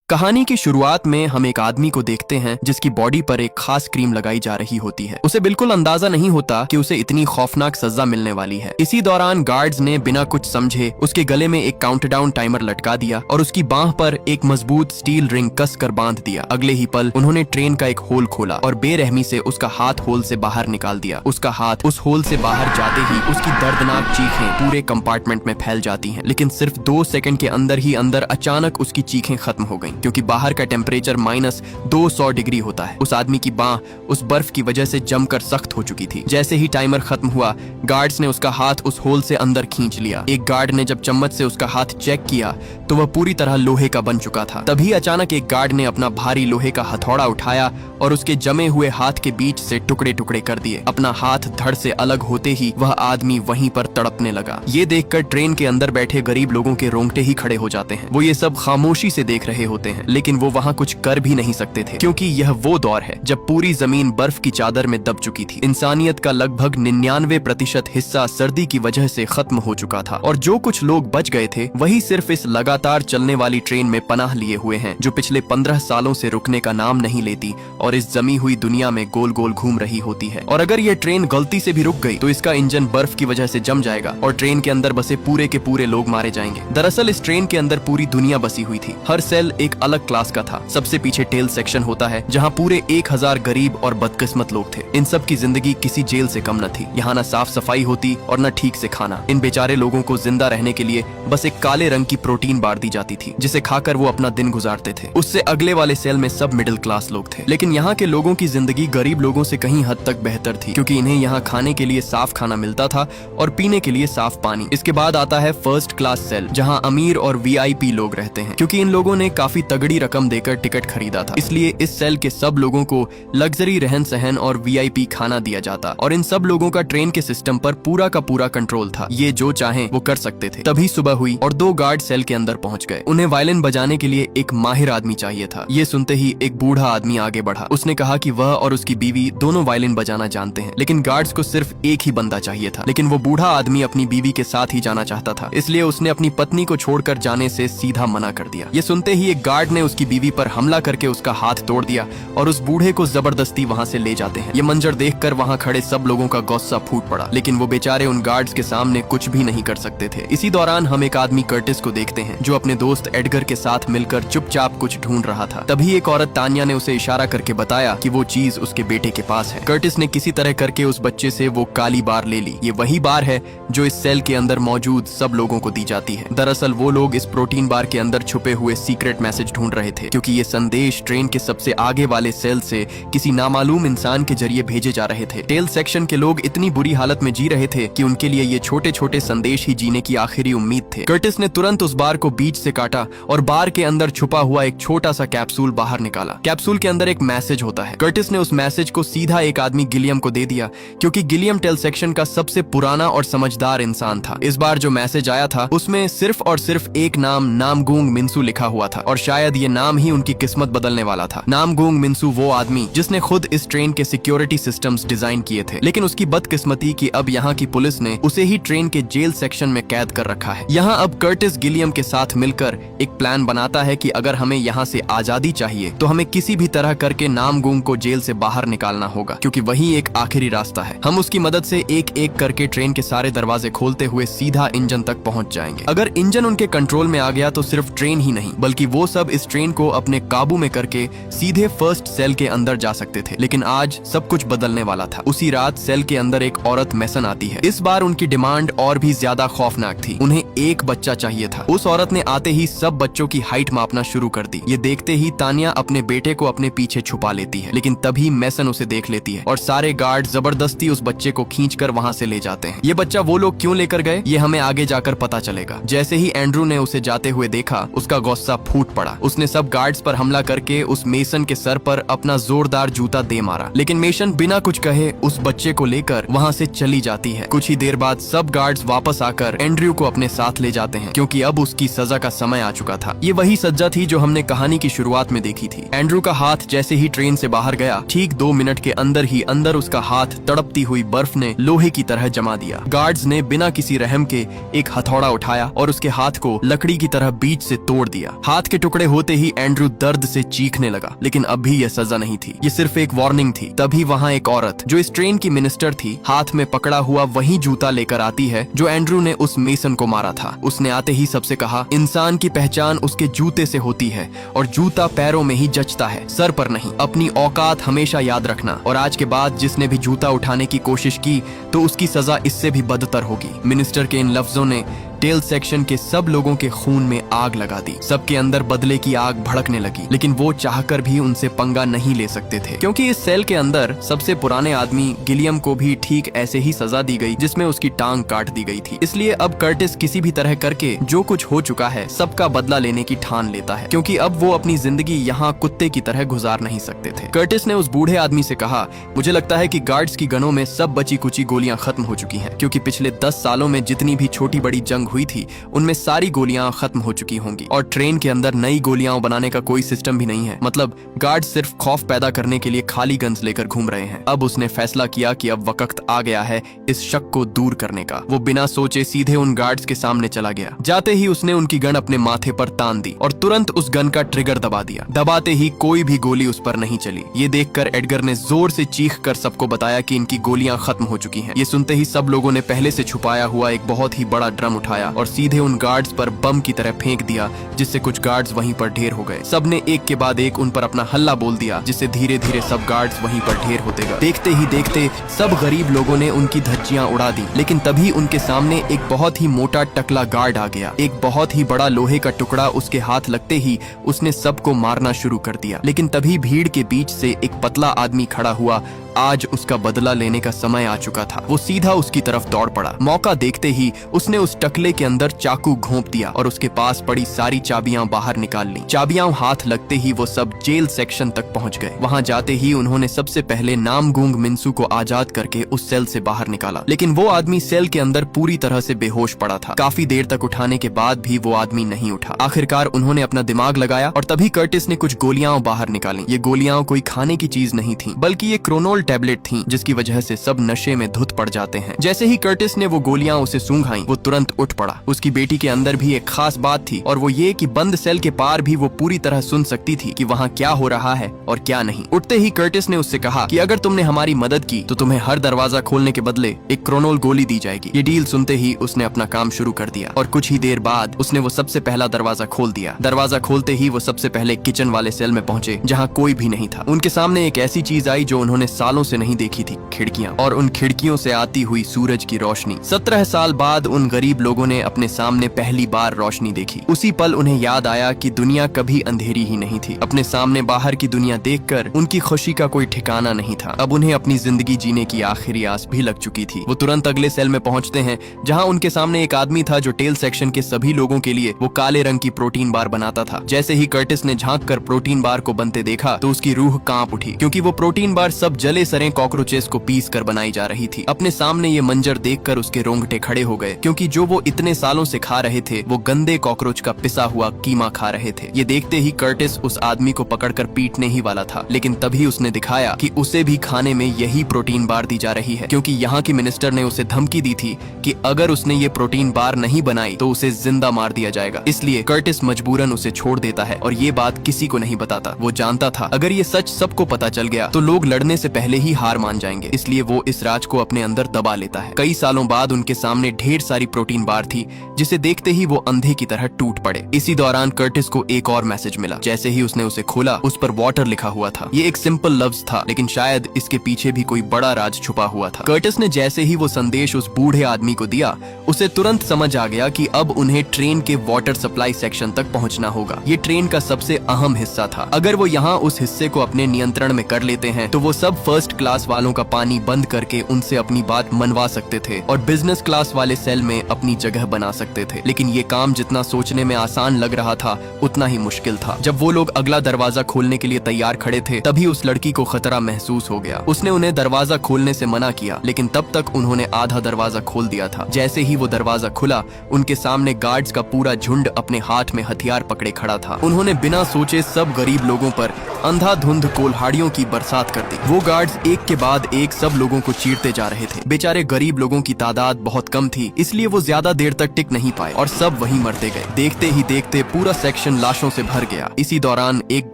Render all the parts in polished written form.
कहानी की शुरुआत में हम एक आदमी को देखते हैं जिसकी बॉडी पर एक खास क्रीम लगाई जा रही होती है। उसे बिल्कुल अंदाजा नहीं होता कि उसे इतनी खौफनाक सजा मिलने वाली है। इसी दौरान गार्ड्स ने बिना कुछ समझे उसके गले में एक काउंटडाउन टाइमर लटका दिया और उसकी बांह पर एक मजबूत स्टील रिंग कस कर बांध दिया। अगले ही पल उन्होंने ट्रेन का एक होल खोला और बेरहमी से उसका हाथ होल से बाहर निकाल दिया। उसका हाथ उस होल से बाहर जाते ही उसकी दर्दनाक चीखें पूरे कंपार्टमेंट में फैल जाती हैं। लेकिन सिर्फ 2 सेकंड के अंदर ही अचानक उसकी चीखें खत्म हो गईं, क्योंकि बाहर का टेम्परेचर -200 डिग्री होता है। उस आदमी की बांह उस बर्फ की वजह से जमकर सख्त हो चुकी थी। जैसे ही टाइमर खत्म हुआ, गार्ड्स ने उसका हाथ उस होल से अंदर खींच लिया। एक गार्ड ने जब चम्मच से उसका हाथ चेक किया तो वह पूरी तरह लोहे का बन चुका था। तभी अचानक एक गार्ड ने अपना भारी लोहे का हथौड़ा उठाया और उसके जमे हुए हाथ के बीच से टुकड़े टुकड़े कर दिए। अपना हाथ धड़ से अलग होते ही वह आदमी वहीं पर तड़पने लगा। ये देखकर ट्रेन के अंदर बैठे गरीब लोगों के रोंगटे ही खड़े हो जाते हैं। वो ये सब खामोशी से देख रहे होते हैं, लेकिन वो वहाँ कुछ कर भी नहीं सकते थे, क्योंकि यह वो दौर है जब पूरी जमीन बर्फ की चादर में दब चुकी थी। इंसानियत का लगभग 99% हिस्सा सर्दी की वजह से खत्म हो चुका था और जो कुछ लोग बच गए थे वही सिर्फ इस लगातार चलने वाली ट्रेन में पनाह लिए हुए हैं, जो पिछले 15 सालों से रुकने का नाम नहीं लेती और इस जमी हुई दुनिया में गोल गोल घूम रही होती है। और अगर यह ट्रेन गलती से भी रुक गई तो इसका इंजन बर्फ की वजह से जम जाएगा और ट्रेन के अंदर बसे पूरे के पूरे लोग मारे जाएंगे। दरअसल इस ट्रेन के अंदर पूरी दुनिया बसी हुई थी। हर सेल एक अलग क्लास का था। सबसे पीछे टेल सेक्शन होता है, जहाँ पूरे 1000 गरीब और बदकिस्मत लोग थे। इन सब की जिंदगी किसी जेल से कम न थी। यहाँ न साफ सफाई होती और न ठीक से खाना। इन बेचारे लोगों को जिंदा रहने के लिए बस एक काले रंग की प्रोटीन बार दी जाती थी, जिसे खाकर वो अपना दिन गुजारते थे। उससे अगले वाले सेल में सब मिडिल क्लास लोग थे। लेकिन यहाँ के लोगों की जिंदगी गरीब लोगों से कहीं हद तक बेहतर थी, क्योंकि इन्हें यहाँ खाने के लिए साफ खाना मिलता था और पीने के लिए साफ पानी। इसके बाद आता है फर्स्ट क्लास सेल, जहाँ अमीर और VIP लोग रहते हैं। क्योंकि इन लोगों ने काफी तगड़ी रकम देकर टिकट खरीदा था, इसलिए इस सेल के सब लोगों को लग्जरी रहन सहन और VIP खाना दिया जाता और इन सब लोगों का ट्रेन के सिस्टम पर पूरा का पूरा कंट्रोल था। ये जो चाहें वो कर सकते थे। तभी सुबह हुई और 2 गार्ड सेल के अंदर पहुंच गए। उन्हें वायलिन बजाने के लिए एक माहिर आदमी चाहिए था। ये सुनते ही एक बूढ़ा आदमी आगे बढ़ा। उसने कहा कि वह और उसकी बीवी दोनों वायलिन बजाना जानते हैं, लेकिन गार्ड्स को सिर्फ एक ही बंदा चाहिए था। लेकिन वो बूढ़ा आदमी अपनी बीवी के साथ ही जाना चाहता था, इसलिए उसने अपनी पत्नी को छोड़कर जाने से सीधा मना कर दिया। ये सुनते ही एक गार्ड ने उसकी बीवी पर हमला करके उसका हाथ तोड़ दिया और उस बूढ़े को जबरदस्ती वहाँ से ले जाते हैं। ये मंजर देखकर वहाँ खड़े सब लोगों का गुस्सा फूट पड़ा, लेकिन वो बेचारे उन गार्ड्स के सामने कुछ भी नहीं कर सकते थे। इसी दौरान हम एक आदमी कर्टिस को देखते हैं, जो अपने दोस्त एडगर के साथ मिलकर चुपचाप कुछ ढूंढ रहा था। तभी एक औरत तान्या ने उसे इशारा करके बताया कि वो चीज उसके बेटे के पास है। कर्टिस ने किसी तरह करके उस बच्चे से वो काली बार ले ली। ये वही बार है जो इस सेल के अंदर मौजूद सब लोगों को दी जाती है। दरअसल वो लोग इस प्रोटीन बार के अंदर छुपे हुए सीक्रेट मैसेज ढूंढ रहे थे, क्योंकि ये संदेश ट्रेन के सबसे आगे वाले सेल से किसी नामालूम इंसान के जरिए भेजे जा रहे थे। टेल सेक्शन के लोग इतनी बुरी हालत में जी रहे थे कि उनके लिए ये छोटे छोटे संदेश ही जीने की आखिरी उम्मीद थे। कर्टिस ने तुरंत उस बार को बीच से काटा और बार के अंदर छुपा हुआ एक छोटा सा कैप्सूल बाहर निकाला। कैप्सूल के अंदर एक मैसेज होता है। कर्टिस ने उस मैसेज को सीधा एक आदमी गिलियम को दे दिया, क्योंकि गिलियम टेल सेक्शन का सबसे पुराना और समझदार इंसान था। इस बार जो मैसेज आया था उसमें सिर्फ और सिर्फ एक नाम नामगुंग मिंसू लिखा हुआ था, और शायद ये नाम ही उनकी किस्मत बदलने वाला था। नामगुंग मिंसू वो आदमी जिसने खुद इस ट्रेन के सिक्योरिटी सिस्टम्स डिजाइन किए थे, लेकिन उसकी बदकिस्मती कि अब यहाँ की पुलिस ने उसे ही ट्रेन के जेल सेक्शन में कैद कर रखा है। यहाँ अब कर्टिस गिलियम के साथ मिलकर एक प्लान बनाता है कि अगर हमें यहाँ से आजादी चाहिए तो हमें किसी भी तरह करके नामगुंग को जेल से बाहर निकालना होगा, क्योंकि वही एक आखिरी रास्ता है। हम उसकी मदद से एक एक करके ट्रेन के सारे दरवाजे खोलते हुए सीधा इंजन तक पहुंच जाएंगे। अगर इंजन उनके कंट्रोल में आ गया तो सिर्फ ट्रेन ही नहीं बल्कि वो सब इस ट्रेन को अपने काबू में करके सीधे फर्स्ट सेल के अंदर जा सकते थे। लेकिन आज सब कुछ बदलने वाला था। उसी रात सेल के अंदर एक औरत मेसन आती है। इस बार उनकी डिमांड और भी ज्यादा खौफनाक थी। उन्हें एक बच्चा चाहिए था। उस औरत ने आते ही सब बच्चों की हाइट मापना शुरू कर दी। ये देखते ही तान्या अपने बेटे को अपने पीछे छुपा लेती है, लेकिन तभी मेसन उसे देख लेती है और सारे गार्ड जबरदस्ती उस बच्चे को खींचकर वहाँ से ले जाते हैं। ये बच्चा वो लोग क्यों लेकर गए ये हमें आगे जाकर पता चलेगा। जैसे ही एंड्रू ने उसे जाते हुए देखा, उसका गुस्सा फूट पड़ा। उसने सब गार्ड्स पर हमला करके उस मेसन के सर पर अपना जोरदार जूता दे मारा, लेकिन मेसन बिना कुछ कहे उस बच्चे को लेकर वहाँ से चली जाती है। कुछ ही देर बाद सब गार्ड्स वापस आकर एंड्रयू को अपने साथ ले जाते हैं, क्योंकि अब उसकी सजा का समय आ चुका था। ये वही सजा थी जो हमने कहानी की शुरुआत में देखी थी। एंड्रयू का हाथ जैसे ही ट्रेन से बाहर गया, ठीक 2 मिनट के अंदर ही अंदर उसका हाथ तड़पती हुई बर्फ ने लोहे की तरह जमा दिया। गार्ड्स ने बिना किसी रहम के एक हथौड़ा उठाया और उसके हाथ को लकड़ी की तरह बीच से तोड़ दिया। हाथ के टुकड़े टुकड़े होते ही एंड्रू दर्द से चीखने लगा, लेकिन अब भी यह सजा नहीं थी, ये सिर्फ एक वार्निंग थी। तभी वहाँ एक औरत जो इस ट्रेन की मिनिस्टर थी, हाथ में पकड़ा हुआ वही जूता लेकर आती है जो एंड्रू ने उस मेसन को मारा था। उसने आते ही सबसे कहा, इंसान की पहचान उसके जूते से होती है और जूता पैरों में ही जचता है, सर पर नहीं। अपनी औकात हमेशा याद रखना, और आज के बाद जिसने भी जूता उठाने की कोशिश की तो उसकी सजा इससे भी बदतर होगी। मिनिस्टर के इन लफ्जों ने टेल सेक्शन के सब लोगों के खून में आग लगा दी। सबके अंदर बदले की आग भड़कने लगी, लेकिन वो चाहकर भी उनसे पंगा नहीं ले सकते थे, क्योंकि इस सेल के अंदर सबसे पुराने आदमी गिलियम को भी ठीक ऐसे ही सजा दी गई जिसमें उसकी टांग काट दी गई थी। इसलिए अब कर्टिस किसी भी तरह करके जो कुछ हो चुका है सबका बदला लेने की ठान लेता है, क्योंकि अब वो अपनी जिंदगी यहाँ कुत्ते की तरह गुजार नहीं सकते थे। कर्टिस ने उस बूढ़े आदमी से कहा, मुझे लगता है कि गार्ड्स की गनों में सब बची कुची गोलियां खत्म हो चुकी हैं, क्योंकि पिछले 10 सालों में जितनी भी छोटी बड़ी जंग हुई थी उनमें सारी गोलियां खत्म हो चुकी होंगी, और ट्रेन के अंदर नई गोलियां बनाने का कोई सिस्टम भी नहीं है। मतलब गार्ड सिर्फ खौफ पैदा करने के लिए खाली गन्स लेकर घूम रहे हैं। अब उसने फैसला किया कि अब वक्त आ गया है इस शक को दूर करने का। वो बिना सोचे सीधे उन गार्ड्स के सामने चला गया। जाते ही उसने उनकी गन अपने माथे पर तान दी और तुरंत उस गन का ट्रिगर दबा दिया। दबाते ही कोई भी गोली उस पर नहीं चली। ये देखकर एडगर ने जोर से चीख कर सबको बताया कि इनकी गोलियां खत्म हो चुकी हैं। ये सुनते ही सब लोगों ने पहले से छुपाया हुआ एक बहुत ही बड़ा ड्रम उठाया और सीधे उन गार्ड्स पर बम की तरह फेंक दिया, जिससे कुछ गार्ड्स वहीं पर ढेर हो गए। सबने एक के बाद एक उन पर अपना हल्ला बोल दिया, जिससे धीरे धीरे सब गार्ड्स वहीं पर ढेर होते गए। देखते ही देखते सब गरीब लोगों ने उनकी धज्जियां उड़ा दी, लेकिन तभी उनके सामने एक बहुत ही मोटा टकला गार्ड आ गया। एक बहुत ही बड़ा लोहे का टुकड़ा उसके हाथ लगते ही उसने सबको मारना शुरू कर दिया। लेकिन तभी भीड़ के बीच से एक पतला आदमी खड़ा हुआ। आज उसका बदला लेने का समय आ चुका था। वो सीधा उसकी तरफ दौड़ पड़ा। मौका देखते ही उसने उस टकले के अंदर चाकू घोंप दिया और उसके पास पड़ी सारी चाबियां बाहर निकाल ली। चाबियां हाथ लगते ही वो सब जेल सेक्शन तक पहुंच गए। वहां जाते ही उन्होंने सबसे पहले नामगूंग मिन्सू को आजाद करके उस सेल से बाहर निकाला, लेकिन वो आदमी सेल के अंदर पूरी तरह से बेहोश पड़ा था। काफी देर तक उठाने के बाद भी वो आदमी नहीं उठा। आखिरकार उन्होंने अपना दिमाग लगाया और तभी कर्टिस ने कुछ गोलियां बाहर निकाली। ये गोलियां कोई खाने की चीज नहीं थी, बल्कि ये क्रोनोल टैबलेट थी, जिसकी वजह से सब नशे में धुत पड़ जाते हैं। जैसे ही कर्टिस ने वो गोलियां उसे सूंघाई, वो तुरंत उठ पड़ा। उसकी बेटी के अंदर भी एक खास बात थी, और वो ये कि बंद सेल के पार भी वो पूरी तरह सुन सकती थी कि वहाँ क्या हो रहा है और क्या नहीं। उठते ही कर्टिस ने उससे कहा कि अगर तुमने हमारी मदद की तो तुम्हें हर दरवाजा खोलने के बदले एक क्रोनोल गोली दी जाएगी। ये डील सुनते ही उसने अपना काम शुरू कर दिया और कुछ ही देर बाद उसने वो सबसे पहला दरवाजा खोल दिया। दरवाजा खोलते ही वो सबसे पहले किचन वाले सेल में पहुंचे, जहाँ कोई भी नहीं था। उनके सामने एक ऐसी चीज आई जो उन्होंने सालों से नहीं देखी थी, खिड़कियां, और उन खिड़कियों से आती हुई सूरज की रोशनी। 17 साल बाद उन गरीब लोगों ने अपने सामने पहली बार रोशनी देखी। उसी पल उन्हें याद आया कि दुनिया कभी अंधेरी ही नहीं थी। अपने सामने बाहर की दुनिया देखकर उनकी खुशी का कोई ठिकाना नहीं था। अब उन्हें अपनी जिंदगी जीने की आखिरी आस भी लग चुकी थी। वो तुरंत अगले सेल में पहुंचते हैं, जहां उनके सामने एक आदमी था जो टेल सेक्शन के सभी लोगों के लिए वो काले रंग की प्रोटीन बार बनाता था। जैसे ही कर्टिस ने झांक कर प्रोटीन बार को बनते देखा तो उसकी रूह कांप उठी, क्योंकि वो प्रोटीन बार सब जले सरे कॉकरोचेस को पीस कर बनाई जा रही थी। अपने सामने ये मंजर देखकर उसके रोंगटे खड़े हो गए, क्योंकि जो वो इतने सालों से खा रहे थे वो गंदे कॉकरोच का पिसा हुआ कीमा खा रहे थे। ये देखते ही कर्टिस उस आदमी को पकड़कर पीटने ही वाला था, लेकिन तभी उसने दिखाया कि उसे भी खाने में यही प्रोटीन बार दी जा रही है, क्योंकि यहाँ की मिनिस्टर ने उसे धमकी दी थी कि अगर उसने ये प्रोटीन बार नहीं बनाई तो उसे जिंदा मार दिया जाएगा। इसलिए कर्टिस मजबूरन उसे छोड़ देता है और ये बात किसी को नहीं बताता। वो जानता था अगर ये सच सबको पता चल गया तो लोग लड़ने से पहले ही हार मान जाएंगे, इसलिए वो इस राज को अपने अंदर दबा लेता है। कई सालों बाद उनके सामने ढेर सारी प्रोटीन बार थी, जिसे देखते ही वो अंधे की तरह टूट पड़े। इसी दौरान कर्टिस को एक और मैसेज मिला। जैसे ही उसने उसे खोला, उस पर वाटर लिखा हुआ था। ये एक सिंपल लफ्ज था, लेकिन शायद इसके पीछे भी कोई बड़ा राज छुपा हुआ था। कर्टिस ने जैसे ही वो संदेश उस बूढ़े आदमी को दिया, उसे तुरंत समझ आ गया कि अब उन्हें ट्रेन के वाटर सप्लाई सेक्शन तक पहुंचना होगा। ये ट्रेन का सबसे अहम हिस्सा था। अगर वो यहाँ उस हिस्से को अपने नियंत्रण में कर लेते हैं तो वो सब फर्स्ट क्लास वालों का पानी बंद करके उनसे अपनी बात मनवा सकते थे और बिजनेस क्लास वाले सेल में अपनी जगह बना सकते थे। लेकिन ये काम जितना सोचने में आसान लग रहा था उतना ही मुश्किल था। जब वो लोग अगला दरवाजा खोलने के लिए तैयार खड़े थे, तभी उस लड़की को खतरा महसूस हो गया। उसने उन्हें दरवाजा खोलने से मना किया, लेकिन तब तक उन्होंने आधा दरवाजा खोल दिया था। जैसे ही वो दरवाजा खुला, उनके सामने गार्ड्स का पूरा झुंड अपने हाथ में हथियार पकड़े खड़ा था। उन्होंने बिना सोचे सब गरीब लोगों पर अंधाधुंध कोल्हाड़ियों की बरसात कर दी। वो गार्ड गार्ड्स एक के बाद एक सब लोगों को चीरते जा रहे थे। बेचारे गरीब लोगों की तादाद बहुत कम थी, इसलिए वो ज्यादा देर तक टिक नहीं पाए और सब वहीं मरते गए। देखते ही देखते पूरा सेक्शन लाशों से भर गया। इसी दौरान एक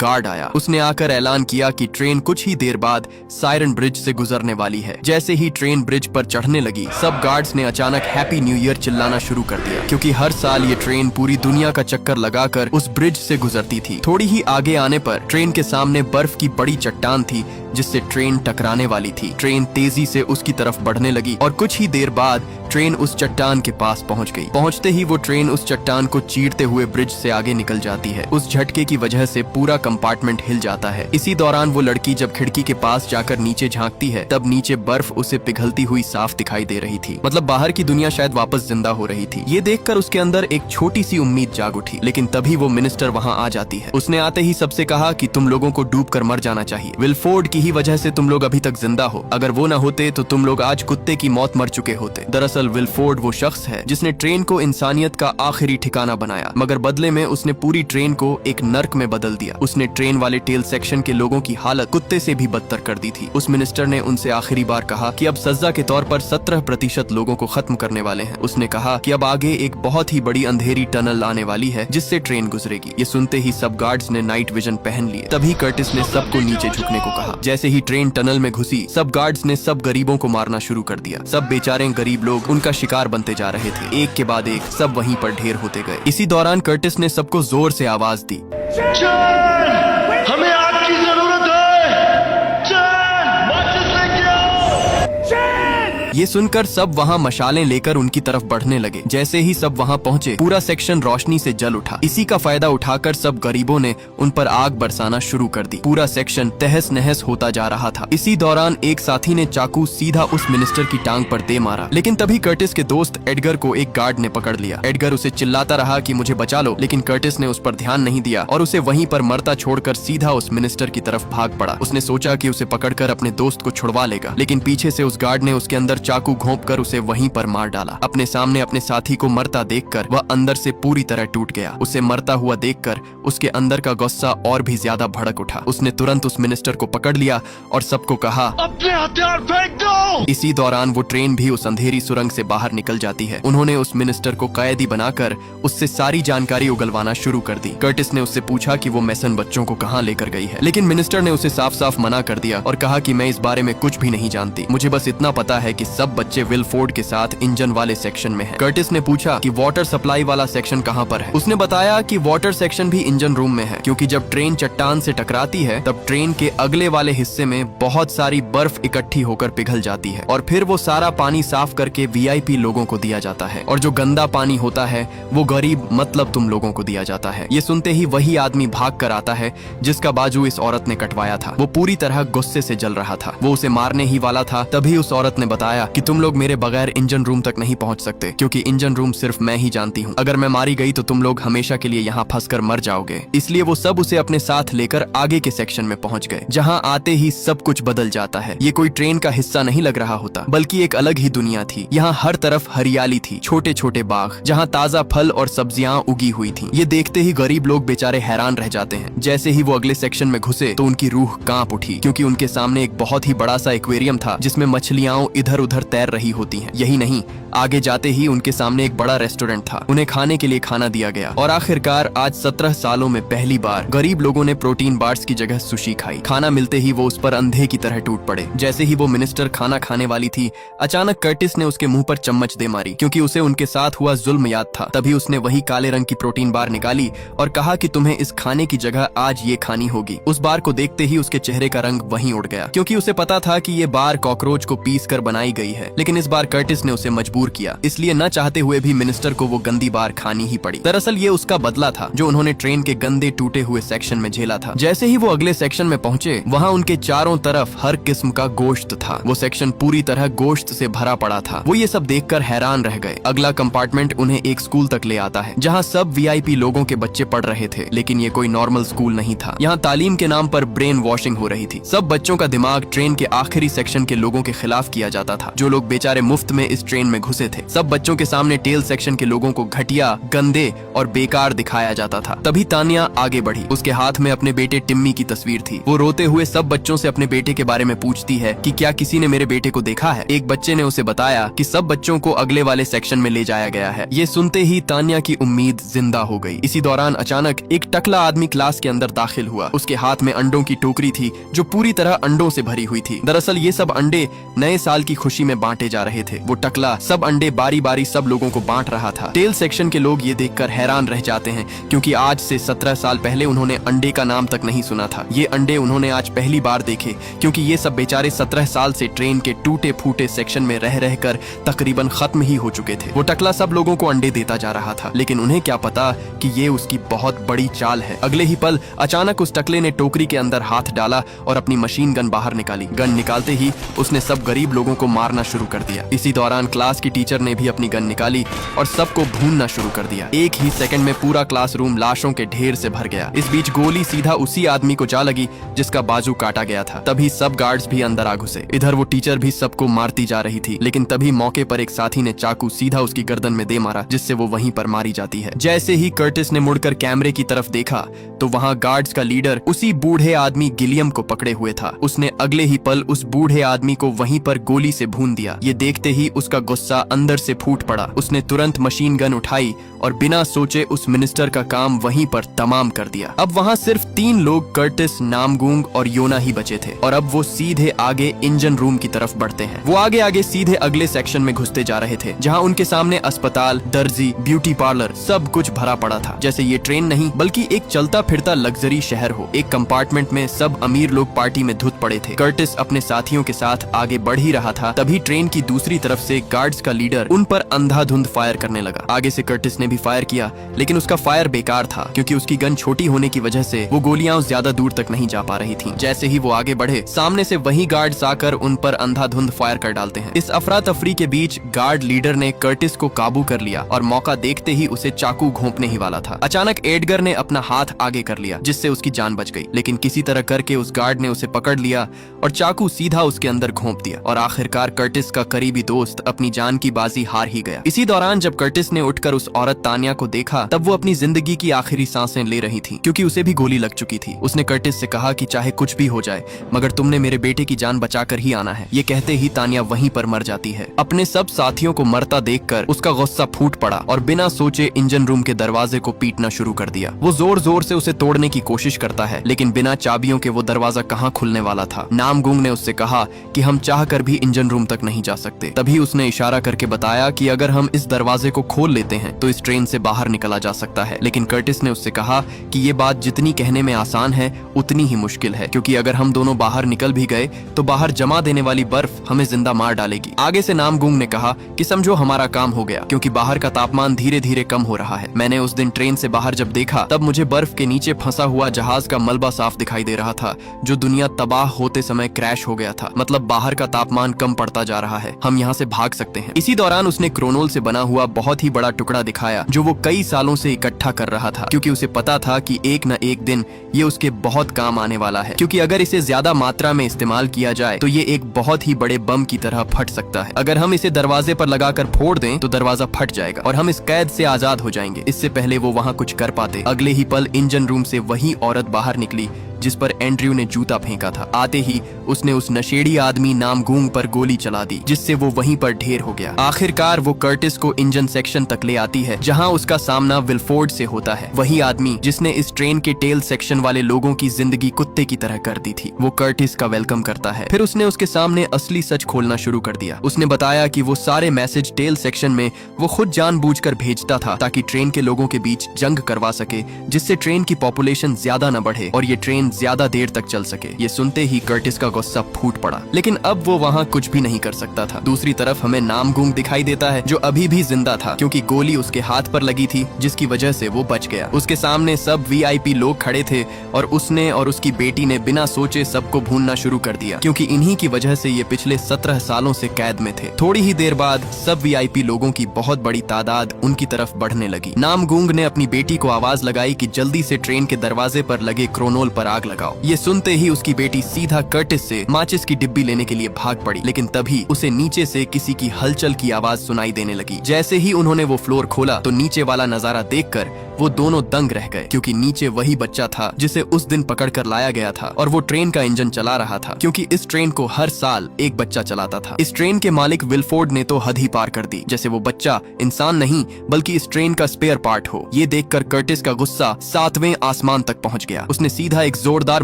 गार्ड आया। उसने आकर ऐलान किया कि ट्रेन कुछ ही देर बाद सायरन ब्रिज से गुजरने वाली है। जैसे ही ट्रेन ब्रिज पर चढ़ने लगी, सब गार्ड्स ने अचानक हैप्पी न्यू ईयर चिल्लाना शुरू कर दिया, क्योंकि हर साल ये ट्रेन पूरी दुनिया का चक्कर लगाकर उस ब्रिज से गुजरती थी। थोड़ी ही आगे आने पर ट्रेन के सामने बर्फ की बड़ी चट्टान थी जिससे ट्रेन टकराने वाली थी। ट्रेन तेजी से उसकी तरफ बढ़ने लगी और कुछ ही देर बाद ट्रेन उस चट्टान के पास पहुंच गई। पहुंचते ही वो ट्रेन उस चट्टान को चीरते हुए ब्रिज से आगे निकल जाती है। उस झटके की वजह से पूरा कंपार्टमेंट हिल जाता है। इसी दौरान वो लड़की जब खिड़की के पास जाकर नीचे झांकती है, तब नीचे बर्फ उसे पिघलती हुई साफ दिखाई दे रही थी। मतलब बाहर की दुनिया शायद वापस जिंदा हो रही थी। ये देखकर उसके अंदर एक छोटी सी उम्मीद जाग उठी। लेकिन तभी वो मिनिस्टर वहाँ आ जाती है। उसने आते ही सबसे कहा कि तुम लोगों को डूब कर मर जाना चाहिए। विलफोर्ड की ही वजह से तुम लोग अभी तक जिंदा हो। अगर वो न होते तो तुम लोग आज कुत्ते की मौत मर चुके होते। दरअसल विलफोर्ड वो शख्स है जिसने ट्रेन को इंसानियत का आखिरी ठिकाना बनाया, मगर बदले में उसने पूरी ट्रेन को एक नर्क में बदल दिया। उसने ट्रेन वाले टेल सेक्शन के लोगों की हालत कुत्ते से भी बदतर कर दी थी। उस मिनिस्टर ने उनसे आखिरी बार कहा कि अब सजा के तौर पर 17% लोगों को खत्म करने वाले हैं। उसने कहा कि अब आगे एक बहुत ही बड़ी अंधेरी टनल आने वाली है जिससे ट्रेन गुजरेगी। ये सुनते ही सब गार्ड्स ने नाइट विजन पहन लिए। तभी कर्टिस ने सबको नीचे झुकने को कहा। जैसे ही ट्रेन टनल में घुसी, सब गार्ड्स ने सब गरीबों को मारना शुरू कर दिया। सब बेचारे गरीब लोग उनका शिकार बनते जा रहे थे। एक के बाद एक सब वहीं पर ढेर होते गए। इसी दौरान कर्टिस ने सबको जोर से आवाज दी, चैन, हमें आपकी जरूरत है। चैन, माचिस लेके आओ। चैन। ये सुनकर सब वहाँ मशालें लेकर उनकी तरफ बढ़ने लगे। जैसे ही सब वहाँ पहुँचे, पूरा सेक्शन रोशनी से जल उठा। इसी का फायदा उठाकर सब गरीबों ने उन पर आग बरसाना शुरू कर दी। पूरा सेक्शन तहस नहस होता जा रहा था। इसी दौरान एक साथी ने चाकू सीधा उस मिनिस्टर की टांग पर दे मारा। लेकिन तभी कर्टिस के दोस्त एडगर को एक गार्ड ने पकड़ लिया। एडगर उसे चिल्लाता रहा कि मुझे बचा लो, लेकिन कर्टिस ने उस पर ध्यान नहीं दिया और उसे वहीं पर मरता छोड़कर सीधा उस मिनिस्टर की तरफ भाग पड़ा। उसने सोचा कि उसे पकड़कर अपने दोस्त को छुड़वा लेगा, लेकिन पीछे से उस गार्ड ने उसके अंदर चाकू घोंपकर उसे वहीं पर मार डाला। अपने सामने अपने साथी को मरता देखकर वह अंदर से पूरी तरह टूट गया। उसे मरता हुआ देखकर उसके अंदर का गुस्सा और भी ज्यादा भड़क उठा। उसने तुरंत उस मिनिस्टर को पकड़ लिया और सबको कहा, अपने हथियार फेंक दो। इसी दौरान वो ट्रेन भी उस अंधेरी सुरंग से बाहर निकल जाती है। उन्होंने उस मिनिस्टर को कैदी बनाकर उससे सारी जानकारी उगलवाना शुरू कर दी। कर्टिस ने उससे पूछा कि वो मैसन बच्चों को कहाँ लेकर गई है, लेकिन मिनिस्टर ने उसे साफ साफ मना कर दिया और कहा कि मैं इस बारे में कुछ भी नहीं जानती। मुझे बस इतना पता है कि सब बच्चे विलफोर्ड के साथ इंजन वाले सेक्शन में हैं। कर्टिस ने पूछा कि वाटर सप्लाई वाला सेक्शन कहाँ पर है। उसने बताया कि वाटर सेक्शन भी इंजन रूम में है, क्योंकि जब ट्रेन चट्टान से टकराती है तब ट्रेन के अगले वाले हिस्से में बहुत सारी बर्फ इकट्ठी होकर पिघल जाती है और फिर वो सारा पानी साफ करके वीआईपी लोगों को दिया जाता है, और जो गंदा पानी होता है वो गरीब मतलब तुम लोगों को दिया जाता है। ये सुनते ही वही आदमी भाग कर आता है जिसका बाजू इस औरत ने कटवाया था। वो पूरी तरह गुस्से से जल रहा था। वो उसे मारने ही वाला था। तभी उस औरत ने बताया कि तुम लोग मेरे बगैर इंजन रूम तक नहीं पहुंच सकते, क्योंकि इंजन रूम सिर्फ मैं ही जानती हूँ। अगर मैं मारी गई तो तुम लोग हमेशा के लिए यहाँ फंसकर मर जाओगे। इसलिए वो सब उसे अपने साथ लेकर आगे के सेक्शन में पहुंच गए, जहाँ आते ही सब कुछ बदल जाता है। ये कोई ट्रेन का हिस्सा नहीं लग रहा होता, बल्कि एक अलग ही दुनिया थी। यहाँ हर तरफ हरियाली थी, छोटे छोटे बाग जहाँ ताजा फल और सब्जियां उगी हुई थी। ये देखते ही गरीब लोग बेचारे हैरान रह जाते हैं। जैसे ही वो अगले सेक्शन में घुसे तो उनकी रूह कांप उठी, क्योंकि उनके सामने एक बहुत ही बड़ा सा एक्वेरियम था जिसमें मछलियां इधर उधर तैर रही होती हैं। यही नहीं, आगे जाते ही उनके सामने एक बड़ा रेस्टोरेंट था। उन्हें खाने के लिए खाना दिया गया और आखिरकार आज 17 सालों में पहली बार गरीब लोगों ने प्रोटीन बार्स की जगह सुशी खाई। खाना मिलते ही वो उस पर अंधे की तरह टूट पड़े। जैसे ही वो मिनिस्टर खाना खाने वाली थी, अचानक कर्टिस ने उसके मुंह पर चम्मच दे मारी, क्योंकि उसे उनके साथ हुआ जुल्म याद था। तभी उसने वही काले रंग की प्रोटीन बार निकाली और कहा कि तुम्हें इस खाने की जगह आज ये खानी होगी। उस बार को देखते ही उसके चेहरे का रंग वहीं उड़ गया, क्योंकि उसे पता था कि ये बार कॉकरोच को पीस कर बनाई गई है। लेकिन इस बार कर्टिस ने उसे मजबूर किया, इसलिए न चाहते हुए भी मिनिस्टर को वो गंदी बार खानी ही पड़ी। दरअसल ये उसका बदला था जो उन्होंने ट्रेन के गंदे टूटे हुए सेक्शन में झेला था। जैसे ही वो अगले सेक्शन में पहुंचे, वहाँ उनके चारों तरफ हर किस्म का गोश्त था। वो सेक्शन पूरी तरह गोश्त से भरा पड़ा था। वो ये सब देखकर हैरान रह गए। अगला कंपार्टमेंट उन्हें एक स्कूल तक ले आता है, जहाँ सब वीआईपी लोगों के बच्चे पढ़ रहे थे। लेकिन ये कोई नॉर्मल स्कूल नहीं था। यहाँ तालीम के नाम पर ब्रेन वॉशिंग हो रही थी। सब बच्चों का दिमाग ट्रेन के आखिरी सेक्शन के लोगों के खिलाफ किया जाता था। जो लोग बेचारे मुफ्त में इस ट्रेन में घुसे थे। सब बच्चों के सामने टेल सेक्शन के लोगों को घटिया, गंदे और बेकार दिखाया जाता था। तभी तानिया आगे बढ़ी। उसके हाथ में अपने बेटे टिम्मी की तस्वीर थी। वो रोते हुए सब बच्चों से अपने बेटे के बारे में पूछती है कि क्या किसी ने मेरे बेटे को देखा है। एक बच्चे ने उसे बताया कि सब बच्चों को अगले वाले सेक्शन में ले जाया गया है। ये सुनते ही तानिया की उम्मीद जिंदा हो गई। इसी दौरान अचानक एक टकला आदमी क्लास के अंदर दाखिल हुआ। उसके हाथ में अंडों की टोकरी थी जो पूरी तरह अंडों से भरी हुई थी। दरअसल ये सब अंडे नए साल की खुशी में बांटे जा रहे थे। वो टकला सब अंडे बारी बारी सब लोगों को बांट रहा था। टेल सेक्शन के लोग ये देखकर हैरान रह जाते हैं, क्योंकि आज से 17 साल पहले उन्होंने अंडे का नाम तक नहीं सुना था। ये अंडे उन्होंने आज पहली बार देखे, क्योंकि ये सब बेचारे 17 साल से ट्रेन के टूटे फूटे सेक्शन में रह रहकर तकरीबन खत्म ही हो चुके थे। वो टकला सब लोगों को अंडे देता जा रहा था, लेकिन उन्हें क्या पता कि ये उसकी बहुत बड़ी चाल है। अगले ही पल अचानक उस टकले ने टोकरी के अंदर हाथ डाला और अपनी मशीन गन बाहर निकाली। गन निकालते ही उसने सब गरीब लोगों को मारना शुरू कर दिया। इसी दौरान क्लास की टीचर ने भी अपनी गन निकाली और सबको भूनना शुरू कर दिया। एक ही सेकंड में पूरा क्लासरूम लाशों के ढेर से भर गया। इस बीच गोली सीधा उसी आदमी को जा लगी जिसका बाजू काटा गया था। तभी सब गार्ड्स भी अंदर आ घुसे। इधर वो टीचर भी सबको मारती जा रही थी, लेकिन तभी मौके पर एक साथी ने चाकू सीधा उसकी गर्दन में दे मारा, जिससे वो वहीं पर मारी जाती है। जैसे ही कर्टिस ने मुड़कर कैमरे की तरफ देखा तो वहाँ गार्ड्स का लीडर उसी बूढ़े आदमी गिलियम को पकड़े हुए था। उसने अगले ही पल उस बूढ़े आदमी को वहीं पर गोली से भून दिया। ये देखते ही उसका गुस्सा अंदर से फूट पड़ा। उसने तुरंत मशीन गन उठाई और बिना सोचे उस मिनिस्टर का काम वहीं पर तमाम कर दिया। अब वहाँ सिर्फ 3 लोग, कर्टिस, नामगूंग और योना ही बचे थे, और अब वो सीधे आगे इंजन रूम की तरफ बढ़ते हैं। वो आगे आगे सीधे अगले सेक्शन में घुसते जा रहे थे, जहाँ उनके सामने अस्पताल, दर्जी, ब्यूटी पार्लर सब कुछ भरा पड़ा था। जैसे ये ट्रेन नहीं बल्कि एक चलता फिरता लग्जरी शहर हो। एक कंपार्टमेंट में सब अमीर लोग पार्टी में धुत पड़े थे। कर्टिस अपने साथियों के साथ आगे बढ़ ही रहा था, तभी ट्रेन की दूसरी तरफ से गार्ड्स का लीडर उन पर अंधाधुंध फायर करने लगा। आगे से कर्टिस ने भी फायर किया, लेकिन उसका फायर बेकार था, क्योंकि उसकी गन छोटी होने की वजह से वो गोलियां ज्यादा दूर तक नहीं जा पा रही थीं। जैसे ही वो आगे बढ़े, सामने से वही गार्ड्स आकर उन पर अंधाधुंध फायर कर डालते हैं। इस अफरा तफरी के बीच गार्ड लीडर ने कर्टिस को काबू कर लिया और मौका देखते ही उसे चाकू घोंपने ही वाला था। अचानक एडगर ने अपना हाथ आगे कर लिया, जिससे उसकी जान बच गई, लेकिन किसी तरह करके उस गार्ड ने उसे पकड़ लिया और चाकू सीधा उसके अंदर घोंप दिया, और आखिरकार कर्टिस का करीबी दोस्त अपनी जान की बाजी हार ही गया। इसी दौरान जब कर्टिस ने उठकर उस औरत तानिया को देखा, तब वो अपनी जिंदगी की आखिरी सांसें ले रही थी, क्योंकि उसे भी गोली लग चुकी थी। उसने कर्टिस से कहा कि चाहे कुछ भी हो जाए, मगर तुमने मेरे बेटे की जान बचाकर ही आना है। ये कहते ही तानिया वहीं पर मर जाती है। अपने सब साथियों को मरता देखकर उसका गुस्सा फूट पड़ा और बिना सोचे इंजन रूम के दरवाजे को पीटना शुरू कर दिया। वो जोर जोर से उसे तोड़ने की कोशिश करता है, लेकिन बिना चाबियों के वो दरवाजा कहाँ खुलने वाला था। नामगूंग ने उससे कहा कि हम चाह कर भी इंजन रूम तक नहीं जा सकते। तभी उसने इशारा करके बताया कि अगर हम इस दरवाजे को खोल लेते हैं तो इस ट्रेन से बाहर निकला जा सकता है। लेकिन कर्टिस ने उससे कहा कि ये बात जितनी कहने में आसान है उतनी ही मुश्किल है, क्योंकि अगर हम दोनों बाहर निकल भी गए तो बाहर जमा देने वाली बर्फ हमें जिंदा मार डालेगी। आगे से नामगूंग ने कहा कि समझो हमारा काम हो गया, क्योंकि बाहर का तापमान धीरे धीरे कम हो रहा है। मैंने उस दिन ट्रेन से बाहर जब देखा, तब मुझे बर्फ के नीचे फंसा हुआ जहाज का मलबा साफ दिखाई दे रहा था, जो दुनिया तबाह होते समय क्रैश हो गया था। मतलब बाहर का तापमान कम पड़ता जा रहा है, हम यहाँ से भाग सकते हैं। इसी दौरान उसने क्रोनोल से बना हुआ बहुत ही बड़ा टुकड़ा दिखाया, जो वो कई सालों से इकट्ठा कर रहा था, क्योंकि उसे पता था कि एक न एक दिन ये उसके बहुत काम आने वाला है, क्योंकि अगर इसे ज्यादा मात्रा में इस्तेमाल किया जाए तो ये एक बहुत ही बड़े बम की तरह फट सकता है। अगर हम इसे दरवाजे पर लगाकर फोड़ दें तो दरवाजा फट जाएगा और हम इस कैद से आजाद हो जाएंगे। इससे पहले वो वहाँ कुछ कर पाते, अगले ही पल इंजन रूम से वही औरत बाहर निकली जिस पर एंड्रयू ने जूता फेंका था। आते ही उसने उस नशेड़ी आदमी नामगूंग पर गोली चला दी, जिससे वो वहीं पर ढेर हो गया। आखिरकार वो कर्टिस को इंजन सेक्शन तक ले आती है, जहां उसका सामना विलफोर्ड से होता है, वही आदमी जिसने इस ट्रेन के टेल सेक्शन वाले लोगों की जिंदगी कुत्ते की तरह कर दी थी। वो कर्टिस का वेलकम करता है। फिर उसने उसके सामने असली सच खोलना शुरू कर दिया। उसने बताया कि वो सारे मैसेज टेल सेक्शन में वो खुद जानबूझकर भेजता था, ताकि ट्रेन के लोगों के बीच जंग करवा सके, जिससे ट्रेन की पॉपुलेशन ज्यादा न बढ़े और ये ट्रेन ज्यादा देर तक चल सके। ये सुनते ही कर्टिस का गुस्सा फूट पड़ा, लेकिन अब वो वहाँ कुछ भी नहीं कर सकता था। दूसरी तरफ हमें नामगूंग दिखाई देता है, जो अभी भी जिंदा था, क्योंकि गोली उसके हाथ पर लगी थी, जिसकी वजह से वो बच गया। उसके सामने सब VIP लोग खड़े थे और उसने और उसकी बेटी ने बिना सोचे सबको भूनना शुरू कर दिया, क्योंकि इन्हीं की वजह से ये पिछले 17 सालों से कैद में थे। थोड़ी ही देर बाद सब VIP लोगों की बहुत बड़ी तादाद उनकी तरफ बढ़ने लगी। नामगूंग ने अपनी बेटी को आवाज लगाई कि जल्दी से ट्रेन के दरवाजे पर लगे क्रोनोल पर आग आग लगाओ। ये सुनते ही उसकी बेटी सीधा कर्टिस से माचिस की डिब्बी लेने के लिए भाग पड़ी, लेकिन तभी उसे नीचे से किसी की हलचल की आवाज सुनाई देने लगी। जैसे ही उन्होंने वो फ्लोर खोला तो नीचे वाला नजारा देखकर वो दोनों दंग रह गए, क्योंकि नीचे वही बच्चा था जिसे उस दिन पकड़कर लाया गया था और वो ट्रेन का इंजन चला रहा था, क्योंकि इस ट्रेन को हर साल एक बच्चा चलाता था। इस ट्रेन के मालिक विलफोर्ड ने तो हद ही पार कर दी, जैसे वो बच्चा इंसान नहीं बल्कि इस ट्रेन का स्पेयर पार्ट हो। ये देखकर कर्टिस का गुस्सा 7वें आसमान तक पहुंच गया। उसने सीधा एक जोरदार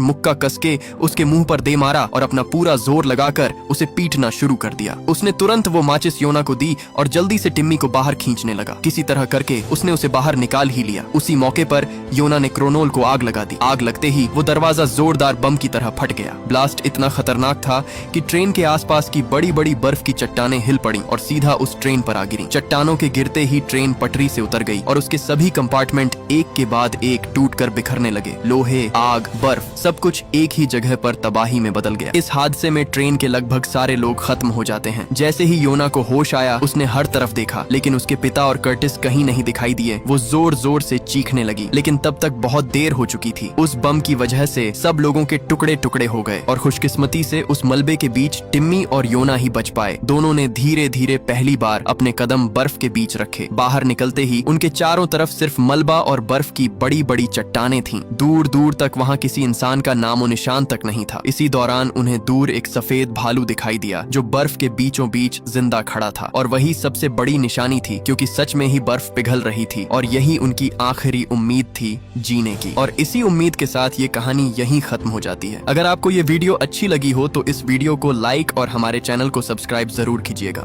मुक्का कसके उसके मुंह पर दे मारा और अपना पूरा जोर लगाकर उसे पीटना शुरू कर दिया। उसने तुरंत वो माचिस योना को दी और जल्दी से टिम्मी को बाहर खींचने लगा। किसी तरह करके उसने उसे बाहर निकाल ही लिया। उसी मौके पर योना ने क्रोनोल को आग लगा दी। आग लगते ही वो दरवाजा जोरदार बम की तरह फट गया। ब्लास्ट इतना खतरनाक था कि ट्रेन के आसपास की बड़ी बड़ी बर्फ की चट्टानें हिल पड़ी और सीधा उस ट्रेन पर आ गिरी। चट्टानों के गिरते ही ट्रेन पटरी से उतर गई और उसके सभी कंपार्टमेंट एक के बाद एक टूटकर बिखरने लगे। लोहे, आग, बर्फ सब कुछ एक ही जगह पर तबाही में बदल गया। इस हादसे में ट्रेन के लगभग सारे लोग खत्म हो जाते हैं। जैसे ही योना को होश आया उसने हर तरफ देखा, लेकिन उसके पिता और कर्टिस कहीं नहीं दिखाई दिए। वो जोर जोर से चीखने लगी, लेकिन तब तक बहुत देर हो चुकी थी। उस बम की वजह से सब लोगों के टुकड़े टुकड़े हो गए और खुशकिस्मती से उस मलबे के बीच टिम्मी और योना ही बच पाए। दोनों ने धीरे धीरे पहली बार अपने कदम बर्फ के बीच रखे। बाहर निकलते ही उनके चारों तरफ सिर्फ मलबा और बर्फ की बड़ी बड़ी चट्टानें थीं। दूर दूर तक वहाँ किसी इंसान का नामो निशान तक नहीं था। इसी दौरान उन्हें दूर एक सफेद भालू दिखाई दिया जो बर्फ के बीचों बीच जिंदा खड़ा था, और वही सबसे बड़ी निशानी थी, क्योंकि सच में ही बर्फ पिघल रही थी और यही उनकी आखिरी उम्मीद थी जीने की। और इसी उम्मीद के साथ ये कहानी यहीं खत्म हो जाती है। अगर आपको ये वीडियो अच्छी लगी हो तो इस वीडियो को लाइक और हमारे चैनल को सब्सक्राइब जरूर कीजिएगा।